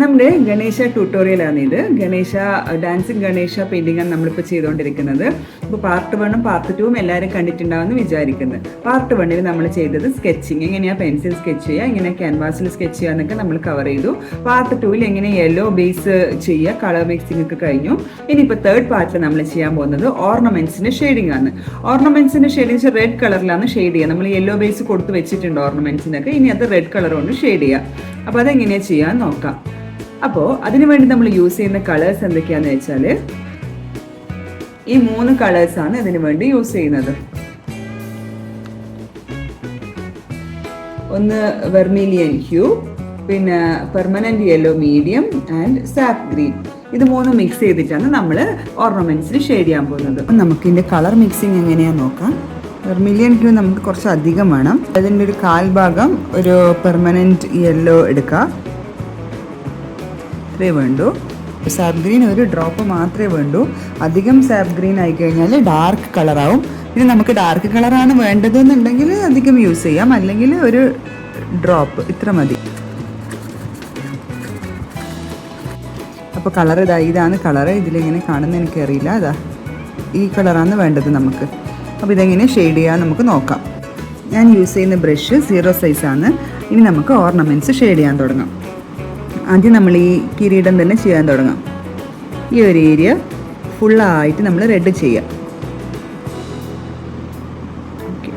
നമ്മുടെ ഗണേശ ട്യൂട്ടോറിയലാണ് ഇത്. Ganesha dancing Ganesha painting ആണ് നമ്മളിപ്പോൾ ചെയ്തുകൊണ്ടിരിക്കുന്നത്. ഇപ്പോൾ പാർട്ട് 1ഉം പാർട്ട് 2ഉം എല്ലാവരും കണ്ടിട്ടുണ്ടാവുമെന്ന് വിചാരിക്കുന്നത്. പാർട്ട് 1ൽ നമ്മൾ ചെയ്തത് സ്കെച്ചിങ്, എങ്ങനെയാണ് പെൻസിൽ സ്കെച്ച് ചെയ്യുക, എങ്ങനെ ക്യാൻവാസിൽ സ്കെച്ച് ചെയ്യുക എന്നൊക്കെ നമ്മൾ കവർ ചെയ്തു. പാർട്ട് 2ൽ എങ്ങനെ യെല്ലോ ബേസ് ചെയ്യുക, കളർ മിക്സിംഗ് ഒക്കെ കഴിഞ്ഞു. ഇനിയിപ്പോൾ തേർഡ് പാർട്ടിൽ നമ്മൾ ചെയ്യാൻ പോകുന്നത് ഓർണമെൻറ്റ്സിൻ്റെ ഷെയ്ഡിംഗ് ആണ്. ഓർണമെൻറ്റ്സിൻ്റെ ഷെയ്ഡിങ് റെഡ് കളറിലാണ് ഷെയ്ഡ് ചെയ്യുക. നമ്മൾ യെല്ലോ ബേസ് കൊടുത്ത് വെച്ചിട്ടുണ്ട് ഓർണമെൻറ്റ്സിനൊക്കെ. ഇനി അത് റെഡ് കളർ കൊണ്ട് ഷെയ്ഡ് ചെയ്യുക. അപ്പോൾ അതെങ്ങനെയാണ് ചെയ്യാൻ നോക്കാം. അപ്പോൾ അതിനുവേണ്ടി നമ്മൾ യൂസ് ചെയ്യുന്ന കളേഴ്സ് എന്തൊക്കെയാണെന്ന് വെച്ചാൽ ഈ 3 കളേഴ്സാണ് ഇതിനു വേണ്ടി യൂസ് ചെയ്യുന്നത്. ഒന്ന് വെർമിലിയൻ ഹ്യൂ, പിന്നെ permanent yellow medium and sap green. ഇത് 3 മിക്സ് ചെയ്തിട്ടാണ് നമ്മൾ ഓർണമെന്റ്സിൽ ഷെയ്ഡ് ചെയ്യാൻ പോകുന്നത്. നമുക്ക് ഇതിൻ്റെ കളർ മിക്സിങ് എങ്ങനെയാണെന്ന് നോക്കാം. വെർമിലിയൻ ഹ്യൂ നമുക്ക് കുറച്ച് അധികം വേണം. അതിൻ്റെ ഒരു 1/4 ഭാഗം ഒരു പെർമനന്റ് യെല്ലോ എടുക്കുക, വേണ്ടു. സാപ്പ് ഗ്രീൻ ഒരു ഡ്രോപ്പ് മാത്രമേ വേണ്ടൂ. അധികം സാപ്പ് ഗ്രീൻ ആയി കഴിഞ്ഞാൽ ഡാർക്ക് കളറാവും. പിന്നെ നമുക്ക് ഡാർക്ക് കളറാണ് വേണ്ടതെന്നുണ്ടെങ്കിൽ അധികം യൂസ് ചെയ്യാം, അല്ലെങ്കിൽ ഒരു ഡ്രോപ്പ് ഇത്ര മതി. അപ്പോൾ കളർ ഇതാണ് കളറ്. ഇതിലെങ്ങനെ കാണുന്ന എനിക്കറിയില്ല. അതാ ഈ കളറാണ് വേണ്ടത് നമുക്ക്. അപ്പോൾ ഇതെങ്ങനെ ഷെയ്ഡ് ചെയ്യാൻ നമുക്ക് നോക്കാം. ഞാൻ യൂസ് ചെയ്യുന്ന ബ്രഷ് 0 സൈസാണ്. ഇനി നമുക്ക് ഓർണമെൻറ്റ്സ് ഷെയ്ഡ് ചെയ്യാൻ തുടങ്ങാം. ആദ്യം നമ്മൾ ഈ കിരീടം തന്നെ ചെയ്യാൻ തുടങ്ങാം. ഈ ഒരു ഏരിയ ഫുള്ളായിട്ട് നമ്മൾ റെഡ് ചെയ്യാം. ഓക്കെ,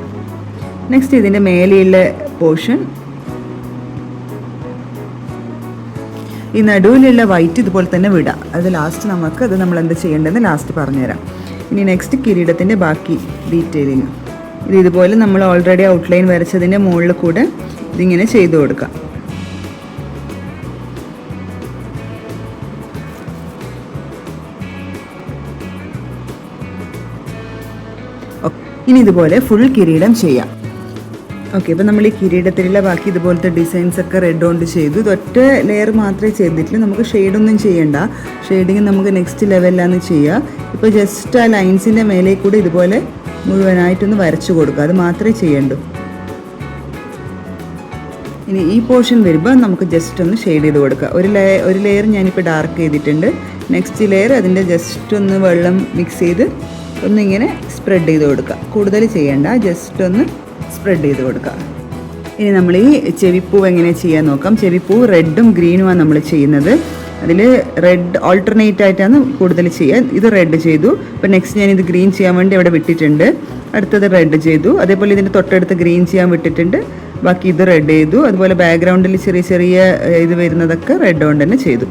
നെക്സ്റ്റ് ഇതിൻ്റെ മേലെയുള്ള പോർഷൻ, ഈ നടുവിലുള്ള വൈറ്റ് ഇതുപോലെ തന്നെ വിടാം. അത് ലാസ്റ്റ് നമ്മൾ എന്താ ചെയ്യേണ്ടതെന്ന് ലാസ്റ്റ് പറഞ്ഞുതരാം. ഇനി നെക്സ്റ്റ് കിരീടത്തിൻ്റെ ബാക്കി ഡീറ്റെയിലിങ് ഇതുപോലെ നമ്മൾ ഓൾറെഡി ഔട്ട്ലൈൻ വരച്ചതിൻ്റെ മുകളിൽ കൂടെ ഇതിങ്ങനെ ചെയ്തു കൊടുക്കാം. ഇനി ഇതുപോലെ ഫുൾ കിരീടം ചെയ്യാം. ഓക്കെ, ഇപ്പോൾ നമ്മൾ ഈ കിരീടത്തിലുള്ള ബാക്കി ഇതുപോലത്തെ ഡിസൈൻസ് ഒക്കെ റെഡ് കൊണ്ട് ചെയ്തു. ഇതൊറ്റ ലെയർ മാത്രമേ ചെയ്തിട്ടുള്ളൂ. നമുക്ക് ഷെയ്ഡൊന്നും ചെയ്യണ്ട. ഷെയ്ഡിങ് നമുക്ക് നെക്സ്റ്റ് ലെവലിലാണ് ചെയ്യുക. ഇപ്പോൾ ജസ്റ്റ് ആ ലൈൻസിൻ്റെ മേലെ കൂടെ ഇതുപോലെ മുഴുവനായിട്ടൊന്ന് വരച്ചു കൊടുക്കുക, അത് മാത്രമേ ചെയ്യണ്ടൂ. ഇനി ഈ പോർഷൻ വരുമ്പോൾ നമുക്ക് ജസ്റ്റ് ഒന്ന് ഷെയ്ഡ് ചെയ്ത് കൊടുക്കുക. ഒരു ലെയർ ഞാനിപ്പോൾ ഡാർക്ക് ചെയ്തിട്ടുണ്ട്. നെക്സ്റ്റ് ലെയർ അതിൻ്റെ ജസ്റ്റ് ഒന്ന് വെള്ളം മിക്സ് ചെയ്ത് ഒന്നിങ്ങനെ സ്പ്രെഡ് ചെയ്ത് കൊടുക്കുക. കൂടുതൽ ചെയ്യേണ്ട, ജസ്റ്റ് ഒന്ന് സ്പ്രെഡ് ചെയ്ത് കൊടുക്കുക. ഇനി നമ്മൾ ഈ ചെവിപ്പൂവ് എങ്ങനെ ചെയ്യാൻ നോക്കാം. ചെവിപ്പൂവ് റെഡും ഗ്രീനുമാണ് നമ്മൾ ചെയ്യുന്നത്. അതിൽ റെഡ് ഓൾട്ടർനേറ്റ് ആയിട്ടാണ് കൂടുതൽ ചെയ്യുക. ഇത് റെഡ് ചെയ്തു. ഇപ്പോൾ നെക്സ്റ്റ് ഞാനിത് ഗ്രീൻ ചെയ്യാൻ വേണ്ടി അവിടെ വിട്ടിട്ടുണ്ട്. അടുത്തത് റെഡ് ചെയ്തു. അതേപോലെ ഇതിൻ്റെ തൊട്ടടുത്ത് ഗ്രീൻ ചെയ്യാൻ വിട്ടിട്ടുണ്ട്. ബാക്കി ഇത് റെഡ് ചെയ്തു. അതുപോലെ ബാക്ക്ഗ്രൗണ്ടിൽ ചെറിയ ചെറിയ ഇത് വരുന്നതൊക്കെ റെഡ് കൊണ്ട് തന്നെ ചെയ്തു.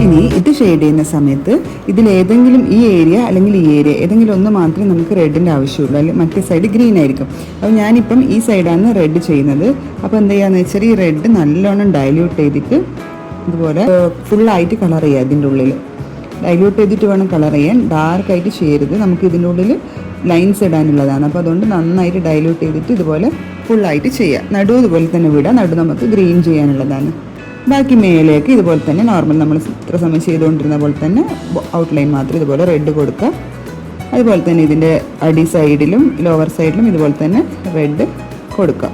ഇനി ഇത് ഷെയ്ഡ് ചെയ്യുന്ന സമയത്ത് ഇതിലേതെങ്കിലും ഈ ഏരിയ അല്ലെങ്കിൽ ഈ ഏരിയ ഏതെങ്കിലും ഒന്ന് മാത്രമേ നമുക്ക് റെഡിൻ്റെ ആവശ്യമുള്ളൂ, അല്ലെങ്കിൽ മറ്റേ സൈഡ് ഗ്രീൻ ആയിരിക്കും. അപ്പോൾ ഞാനിപ്പം ഈ സൈഡാണ് റെഡ് ചെയ്യുന്നത്. അപ്പോൾ എന്ത് ചെയ്യാന്ന് വെച്ചാൽ ഈ റെഡ് നല്ലോണം ഡൈല്യൂട്ട് ചെയ്തിട്ട് ഇതുപോലെ ഫുള്ളായിട്ട് കളർ ചെയ്യുക. ഇതിൻ്റെ ഉള്ളിൽ ഡൈല്യൂട്ട് ചെയ്തിട്ട് വേണം കളർ ചെയ്യാൻ. ഡാർക്കായിട്ട് ചെയ്യരുത്. നമുക്ക് ഇതിൻ്റെ ഉള്ളിൽ ലൈൻസ് ഇടാനുള്ളതാണ്. അപ്പോൾ അതുകൊണ്ട് നന്നായിട്ട് ഡൈല്യൂട്ട് ചെയ്തിട്ട് ഇതുപോലെ ഫുള്ളായിട്ട് ചെയ്യുക. നടു ഇതുപോലെ തന്നെ വിടുക. നടു നമുക്ക് ഗ്രീൻ ചെയ്യാനുള്ളതാണ്. ബാക്കി മേലേക്ക് ഇതുപോലെ തന്നെ നോർമൽ നമ്മൾ ഇത്ര സമയം ചെയ്തുകൊണ്ടിരുന്ന പോലെ തന്നെ ഔട്ട്ലൈൻ മാത്രം ഇതുപോലെ റെഡ് കൊടുക്കുക. അതുപോലെ തന്നെ ഇതിൻ്റെ അടി സൈഡിലും ലോവർ സൈഡിലും ഇതുപോലെ തന്നെ റെഡ് കൊടുക്കുക.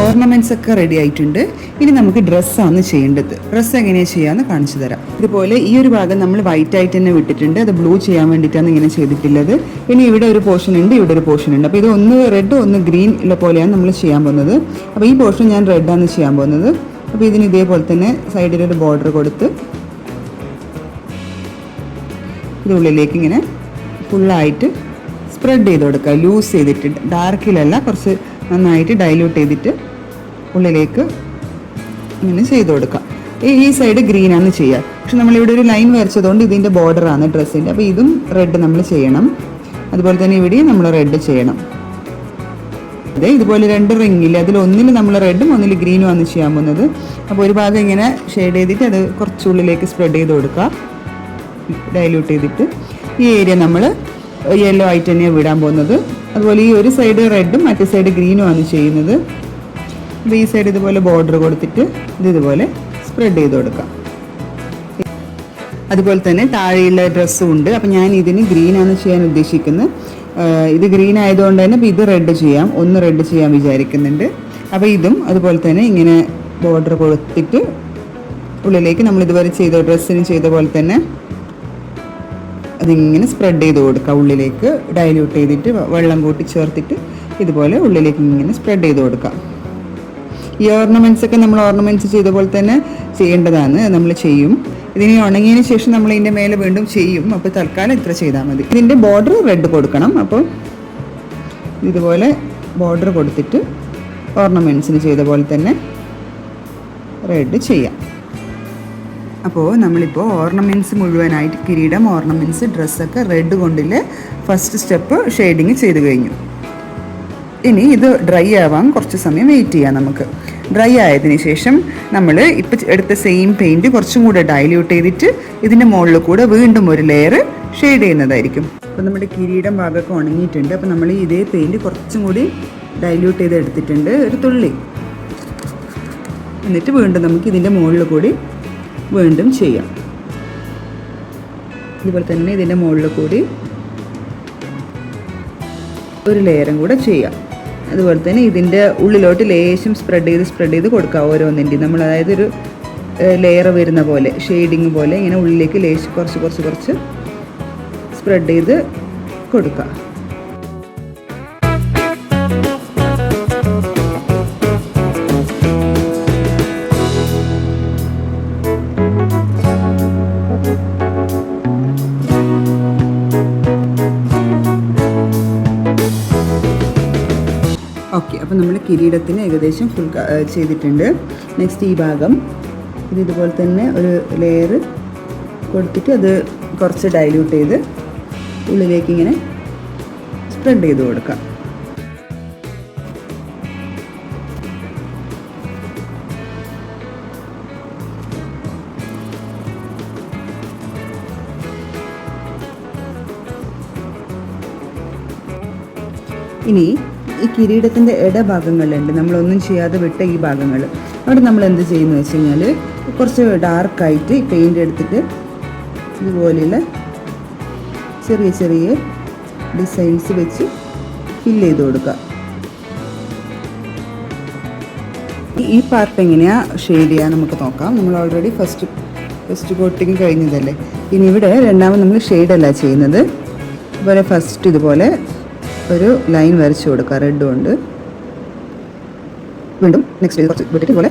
ഓർണമെൻറ്റ്സ് ഒക്കെ റെഡി ആയിട്ടുണ്ട്. ഇനി നമുക്ക് ഡ്രസ്സാണ് ചെയ്യേണ്ടത്. ഡ്രസ്സ് എങ്ങനെയാണ് ചെയ്യാമെന്ന് കാണിച്ചു തരാം. ഇതുപോലെ ഈ ഒരു ഭാഗം നമ്മൾ വൈറ്റ് ആയിട്ട് തന്നെ വിട്ടിട്ടുണ്ട്. അത് ബ്ലൂ ചെയ്യാൻ വേണ്ടിയിട്ടാണ് ഇങ്ങനെ ചെയ്തിട്ടുള്ളത്. പിന്നെ ഇവിടെ ഒരു പോർഷൻ ഉണ്ട്, ഇവിടെ ഒരു പോർഷൻ ഉണ്ട്. അപ്പോൾ ഇത് ഒന്ന് റെഡ് ഒന്ന് ഗ്രീൻ പോലെയാണ് നമ്മൾ ചെയ്യാൻ പോകുന്നത്. അപ്പോൾ ഈ പോർഷൻ ഞാൻ റെഡാണ് ചെയ്യാൻ പോകുന്നത്. അപ്പോൾ ഇതിന് ഇതേപോലെ തന്നെ സൈഡിലൊരു ബോർഡർ കൊടുത്ത് ഇതുള്ളിലേക്ക് ഇങ്ങനെ ഫുള്ളായിട്ട് സ്പ്രെഡ് ചെയ്ത് കൊടുക്കുക. ലൂസ് ചെയ്തിട്ട്, ഡാർക്കിലല്ല, കുറച്ച് നന്നായിട്ട് ഡൈല്യൂട്ട് ചെയ്തിട്ട് ഉള്ളിലേക്ക് ഇങ്ങനെ ചെയ്ത് കൊടുക്കാം. ഈ സൈഡ് ഗ്രീനാണ് ചെയ്യുക. പക്ഷെ നമ്മളിവിടെ ഒരു ലൈൻ വരച്ചതുകൊണ്ട് ഇതിൻ്റെ ബോർഡറാണ് ഡ്രസ്സിൻ്റെ. അപ്പോൾ ഇതും റെഡ് നമ്മൾ ചെയ്യണം. അതുപോലെ തന്നെ ഇവിടെയും നമ്മൾ റെഡ് ചെയ്യണം. അതെ, ഇതുപോലെ 2 റിങ്ങിൽ അതിലൊന്നിൽ നമ്മൾ റെഡും ഒന്നിൽ ഗ്രീനും ആണ് ചെയ്യാൻ പോകുന്നത്. അപ്പോൾ ഒരു ഭാഗം ഇങ്ങനെ ഷെയ്ഡ് ചെയ്തിട്ട് അത് കുറച്ചുള്ളിലേക്ക് സ്പ്രെഡ് ചെയ്ത് കൊടുക്കുക, ഡൈല്യൂട്ട് ചെയ്തിട്ട്. ഈ ഏരിയ നമ്മൾ യെല്ലോ ആയിട്ട് തന്നെയാണ് വിടാൻ പോകുന്നത്. അതുപോലെ ഈ ഒരു സൈഡ് റെഡും മറ്റേ സൈഡ് ഗ്രീനും ആണ് ചെയ്യുന്നത്. അപ്പോൾ ഈ സൈഡ് ഇതുപോലെ ബോർഡർ കൊടുത്തിട്ട് ഇതുപോലെ സ്പ്രെഡ് ചെയ്ത് കൊടുക്കാം. അതുപോലെ തന്നെ താഴെയുള്ള ഡ്രസ്സും ഉണ്ട്. അപ്പോൾ ഞാൻ ഇതിന് ഗ്രീനാണ് ചെയ്യാൻ ഉദ്ദേശിക്കുന്നത്. ഇത് ഗ്രീൻ ആയതുകൊണ്ട് തന്നെ ഇത് റെഡ് ചെയ്യാം, ഒന്ന് റെഡ് ചെയ്യാൻ വിചാരിക്കുന്നുണ്ട്. അപ്പോൾ ഇതും അതുപോലെ തന്നെ ഇങ്ങനെ ബോർഡർ കൊടുത്തിട്ട് ഉള്ളിലേക്ക് നമ്മൾ ഇതുവരെ ചെയ്ത ഡ്രസ്സിന് ചെയ്ത പോലെ തന്നെ അതിങ്ങനെ സ്പ്രെഡ് ചെയ്ത് കൊടുക്കുക. ഉള്ളിലേക്ക് ഡൈല്യൂട്ട് ചെയ്തിട്ട് വെള്ളം കൂട്ടി ചേർത്തിട്ട് ഇതുപോലെ ഉള്ളിലേക്ക് ഇങ്ങനെ സ്പ്രെഡ് ചെയ്ത് കൊടുക്കാം. ഈ ഓർണമെൻറ്റ്സ് ഒക്കെ നമ്മൾ ഓർണമെൻറ്റ്സ് ചെയ്ത പോലെ തന്നെ ചെയ്യേണ്ടതാണ്, നമ്മൾ ചെയ്യും. ഇതിന് ഉണങ്ങിയതിന് ശേഷം നമ്മൾ ഇതിൻ്റെ മേലെ വീണ്ടും ചെയ്യും. അപ്പോൾ തൽക്കാലം ഇത്ര ചെയ്താൽ മതി. ഇതിൻ്റെ ബോർഡർ റെഡ് കൊടുക്കണം. അപ്പോൾ ഇതുപോലെ ബോർഡർ കൊടുത്തിട്ട് ഓർണമെൻറ്റ്സിന് ചെയ്ത പോലെ തന്നെ റെഡ് ചെയ്യാം. അപ്പോൾ നമ്മളിപ്പോൾ ഓർണമെൻറ്റ്സ് മുഴുവനായിട്ട് കിരീടം, ഓർണമെൻറ്റ്സ്, ഡ്രസ്സൊക്കെ റെഡ് കൊണ്ടിൽ ഫസ്റ്റ് സ്റ്റെപ്പ് ഷെയ്ഡിങ് ചെയ്ത് കഴിഞ്ഞു. ഇനി ഇത് ഡ്രൈ ആവാൻ കുറച്ച് സമയം വെയിറ്റ് ചെയ്യാം നമുക്ക്. ഡ്രൈ ആയതിനു ശേഷം നമ്മൾ ഇപ്പോൾ എടുത്ത സെയിം പെയിൻറ്റ് കുറച്ചും കൂടെ ഡൈല്യൂട്ട് ചെയ്തിട്ട് ഇതിൻ്റെ മുകളിൽ കൂടെ വീണ്ടും ഒരു ലെയർ ഷെയ്ഡ് ചെയ്യുന്നതായിരിക്കും. അപ്പോൾ നമ്മുടെ കിരീടം ഭാഗമൊക്കെ ഉണങ്ങിയിട്ടുണ്ട്. അപ്പോൾ നമ്മൾ ഇതേ പെയിൻറ്റ് കുറച്ചും കൂടി ഡൈല്യൂട്ട് ചെയ്ത് എടുത്തിട്ടുണ്ട്, ഒരു തുള്ളി. എന്നിട്ട് വീണ്ടും നമുക്ക് ഇതിൻ്റെ മുകളിൽ കൂടി വീണ്ടും ചെയ്യാം. ഇതുപോലെ തന്നെ ഇതിൻ്റെ മുകളിൽ കൂടി ഒരു ലെയറും കൂടെ ചെയ്യാം. അതുപോലെ തന്നെ ഇതിൻ്റെ ഉള്ളിലോട്ട് ലേശം സ്പ്രെഡ് ചെയ്ത് കൊടുക്കുക ഓരോന്നിൻ്റെയും. നമ്മൾ അതായത് ഒരു ലെയർ വരുന്ന പോലെ ഷെയ്ഡിങ് പോലെ ഇങ്ങനെ ഉള്ളിലേക്ക് ലേശം കുറച്ച് സ്പ്രെഡ് ചെയ്ത് കൊടുക്കുക. ഓക്കെ, അപ്പോൾ നമ്മൾ കിരീടത്തിന് ഏകദേശം ഫുൾ ചെയ്തിട്ടുണ്ട്. നെക്സ്റ്റ് ഈ ഭാഗം ഇതുപോലെ തന്നെ ഒരു ലെയർ കൊടുത്തിട്ട് അത് കുറച്ച് ഡൈല്യൂട്ട് ചെയ്ത് ഉള്ളിലേക്ക് ഇങ്ങനെ സ്പ്രെഡ് ചെയ്ത് കൊടുക്കാം. ഇനി ഈ കിരീടത്തിൻ്റെ ഇടഭാഗങ്ങളുണ്ട്, നമ്മളൊന്നും ചെയ്യാതെ വിട്ട ഈ ഭാഗങ്ങൾ. അവിടെ നമ്മൾ എന്ത് ചെയ്യുന്നു വെച്ച് കഴിഞ്ഞാൽ കുറച്ച് ഡാർക്കായിട്ട് പെയിൻ്റ് എടുത്തിട്ട് ഇതുപോലെയുള്ള ചെറിയ ഡിസൈൻസ് വെച്ച് ഫില്ല് ചെയ്ത് കൊടുക്കുക. ഈ പാർട്ട് എങ്ങനെയാണ് ഷെയ്ഡ് ചെയ്യാൻ നമുക്ക് നോക്കാം. നമ്മൾ ഓൾറെഡി ഫസ്റ്റ് കോട്ടിങ് കഴിഞ്ഞതല്ലേ. ഇനി ഇവിടെ രണ്ടാമത് നമ്മൾ ഷെയ്ഡല്ല ചെയ്യുന്നത്. അതുപോലെ ഫസ്റ്റ് ഇതുപോലെ ഒരു ലൈൻ വരച്ചു കൊടുക്കുക റെഡ് കൊണ്ട്. വീണ്ടും നെക്സ്റ്റ് കുറച്ച് വിട്ടിട്ട് ഇതുപോലെ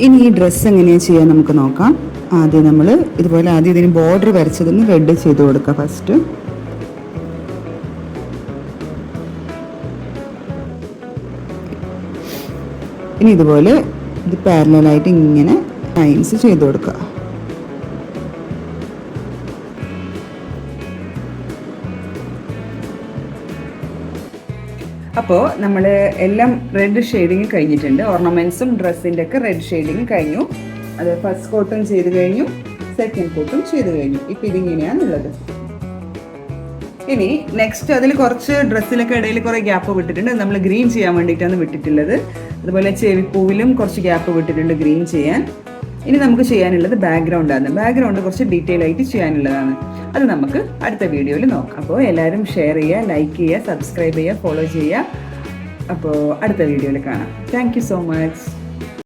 ഇനി ഈ ഡ്രസ്സ് എങ്ങനെയാണ് ചെയ്യാൻ നമുക്ക് നോക്കാം. ആദ്യം നമ്മൾ ഇതുപോലെ ഇതിന് ബോർഡർ വരച്ചതൊന്ന് റെഡ് ചെയ്ത് കൊടുക്കുക ഫസ്റ്റ്. ഇനി ഇതുപോലെ ഇത് പാരലലായിട്ട് ഇങ്ങനെ ലൈൻസ് ചെയ്ത് കൊടുക്കുക. അപ്പോൾ നമ്മൾ എല്ലാം റെഡ് ഷെയ്ഡിങ് കഴിഞ്ഞിട്ടുണ്ട്. ഓർണമെൻറ്റ്സും ഡ്രസ്സിൻ്റെ ഒക്കെ റെഡ് ഷെയ്ഡിങ് കഴിഞ്ഞു. അത് ഫസ്റ്റ് കോട്ടും ചെയ്ത് കഴിഞ്ഞു, സെക്കൻഡ് കോട്ടും ചെയ്ത് കഴിഞ്ഞു. ഇപ്പം ഇതിങ്ങനെയാണുള്ളത്. ഇനി നെക്സ്റ്റ് അതിൽ കുറച്ച് ഡ്രസ്സിലൊക്കെ ഇടയിൽ കുറേ ഗ്യാപ്പ് വിട്ടിട്ടുണ്ട്. നമ്മൾ ഗ്രീൻ ചെയ്യാൻ വേണ്ടിയിട്ടാണ് വിട്ടിട്ടുള്ളത്. അതുപോലെ ചെവിപ്പൂവിലും കുറച്ച് ഗ്യാപ്പ് വിട്ടിട്ടുണ്ട് ഗ്രീൻ ചെയ്യാൻ. ഇനി നമുക്ക് ചെയ്യാനുള്ളത് ബാക്ക്ഗ്രൗണ്ടാണ്. ബാക്ക്ഗ്രൗണ്ട് കുറച്ച് ഡീറ്റെയിൽ ആയിട്ട് ചെയ്യാനുള്ളതാണ്. അത് നമുക്ക് അടുത്ത വീഡിയോയിൽ നോക്കാം. അപ്പോൾ എല്ലാവരും ഷെയർ ചെയ്യുക, ലൈക്ക് ചെയ്യുക, സബ്സ്ക്രൈബ് ചെയ്യുക, ഫോളോ ചെയ്യുക. അപ്പോൾ അടുത്ത വീഡിയോയിൽ കാണാം. Thank you so much.